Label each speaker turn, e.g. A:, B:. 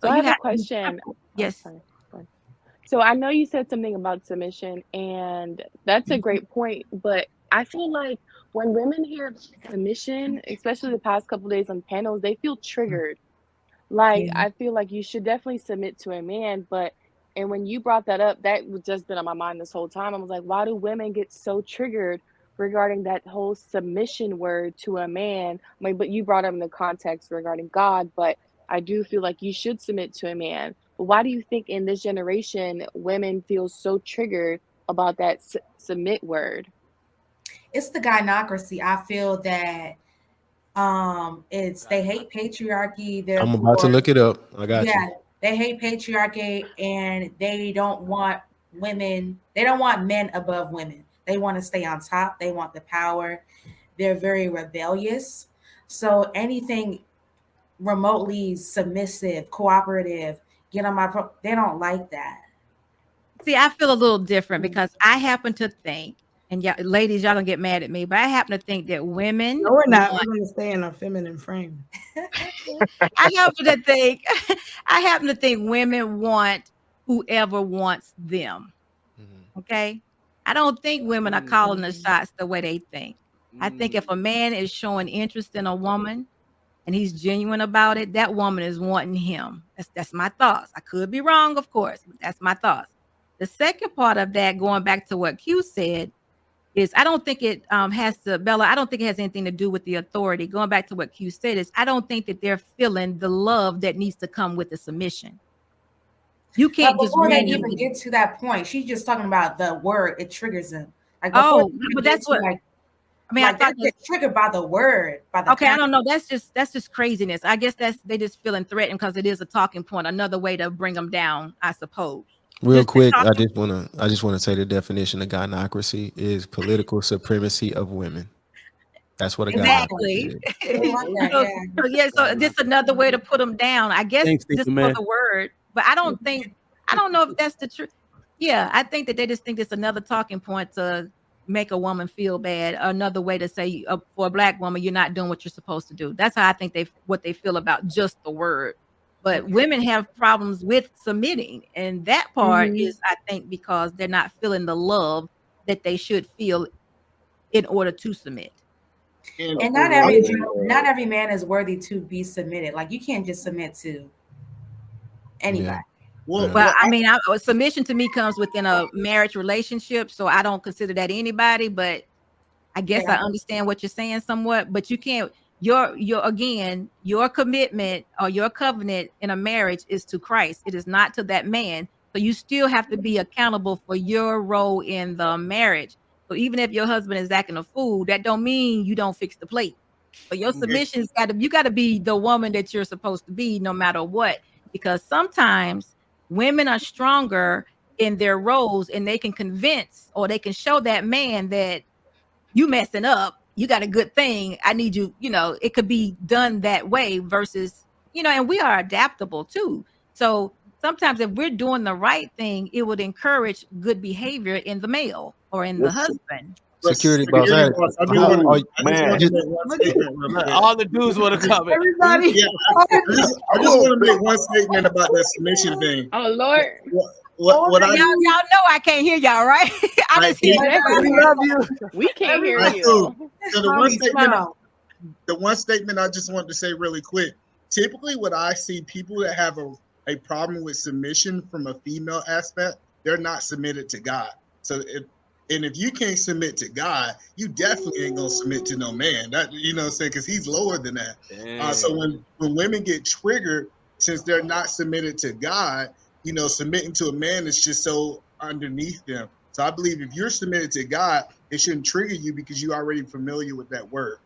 A: So
B: So
A: I
B: you
A: have a
B: have,
A: question. Oh,
B: yes.
A: sorry. Go ahead. So I know you said something about submission, and that's a great point. But I feel like when women hear submission, especially the past couple days on panels, they feel triggered. Like,
C: Yeah.
A: I feel like you should definitely submit to a man, but and when you brought that up, that was just been on my mind this whole time. I was like, why do women get so triggered regarding that whole submission word to a man? I mean, but you brought up in the context regarding God, but I do feel like you should submit to a man. But why do you think in this generation women feel so triggered about that submit word?
C: It's the gynocracy. I feel that it's they hate patriarchy,
D: I'm about to
C: therefore,
D: look it up. I got you.
C: yeah, they hate patriarchy, and they don't want men above women. They want to stay on top, they want the power. They're very rebellious. So anything remotely submissive, cooperative, they don't like that.
B: See, I feel a little different because I happen to think, and yeah, ladies, y'all don't get mad at me, but I happen to think that women
E: No, we're not.
B: want,
E: We're gonna stay in our feminine frame.
B: I happen to think, I happen to think women want whoever wants them.
D: Mhm.
B: Okay. I don't think women are calling the shots the way they think. I think if a man is showing interest in a woman and he's genuine about it, that woman is wanting him. That's my thoughts. I could be wrong, of course, but that's my thoughts. The second part of that, going back to what Q said, is I don't think it has to, Bella, I don't think it has anything to do with the authority. Going back to what Q said, is I don't think that they're feeling the love that needs to come with the submission. You
C: But
B: can't just
C: before they even
B: randomly.
C: get to that point, she's just talking about the word. It triggers them. Like before
B: Oh,
C: they even
B: but
C: get
B: that's
C: to
B: what I mean. I
C: like
B: thought
C: they get triggered by the word, by the
B: okay, I
C: concept.
B: don't know. That's just craziness. I guess that's they just feeling threatened because it is a talking point. Another way to bring them down, I suppose.
D: Real
B: Just the
D: quick,
B: talking.
D: I just wanna say the definition of gynocracy is political supremacy of women. That's what a
C: Exactly.
D: gynocracy
B: Exactly.
D: is.
C: I like that.
B: so,
C: Yeah.
B: so yeah, so just another way to put them down. I guess
F: Thanks,
B: just
F: Stephen
B: for
F: man.
B: the word, but I don't think I don't know if that's the truth. Yeah, I think that they just think it's another talking point to make a woman feel bad. Another way to say for a black woman, you're not doing what you're supposed to do. That's how I think what they feel about just the word. But
C: Okay.
B: women have problems with submitting, and that part is, I think, because they're not feeling the love that they should feel in order to submit.
F: And
C: And
F: I would
C: not every man is worthy to be submitted. Like you can't just submit to
D: Yeah.
C: anybody.
F: well,
B: Well,
D: Right.
F: well
B: I mean, submission to me comes within a marriage relationship, so I don't consider that anybody. But I guess I
C: Yeah.
B: understand what you're saying somewhat. But you can't. Your again, your commitment or your covenant in a marriage is to Christ. It is not to that man. So you still have to be accountable for your role in the marriage. So even if your husband is acting a fool, that don't mean you don't fix the plate. But your submission's you got to be the woman that you're supposed to be, no matter what. Because sometimes women are stronger in their roles and they can convince or they can show that man that you messing up, you got a good thing, I need you, it could be done that way versus, and we are adaptable too. So sometimes if we're doing the right thing, it would encourage good behavior in the male or in the husband.
F: but
D: Security boss,
F: security boss, I just
D: how
F: want
D: are
F: to
D: you,
G: Man,
F: make one
E: Look at
F: statement real
H: Look,
F: quick.
H: all the dudes want to comment.
E: everybody.
F: Yeah, I just want to make one statement about that submission thing.
A: Oh Lord.
F: What I
B: Y'all know I can't hear y'all, right? I
F: I
B: just hear
F: think
E: We
B: everywhere.
E: love you.
A: We can't hear
F: I do.
A: you.
F: So
E: Smile.
F: the one statement I just want to say really quick. Typically, what I see people that have a problem with submission from a female aspect, they're not submitted to God. So if you can't submit to God, you definitely ain't gonna submit to no man. That you know what I'm saying, because he's lower than that. So when women get triggered, since they're not submitted to God, submitting to a man is just so underneath them. So I believe if you're submitted to God, it shouldn't trigger you because you're already familiar with that word.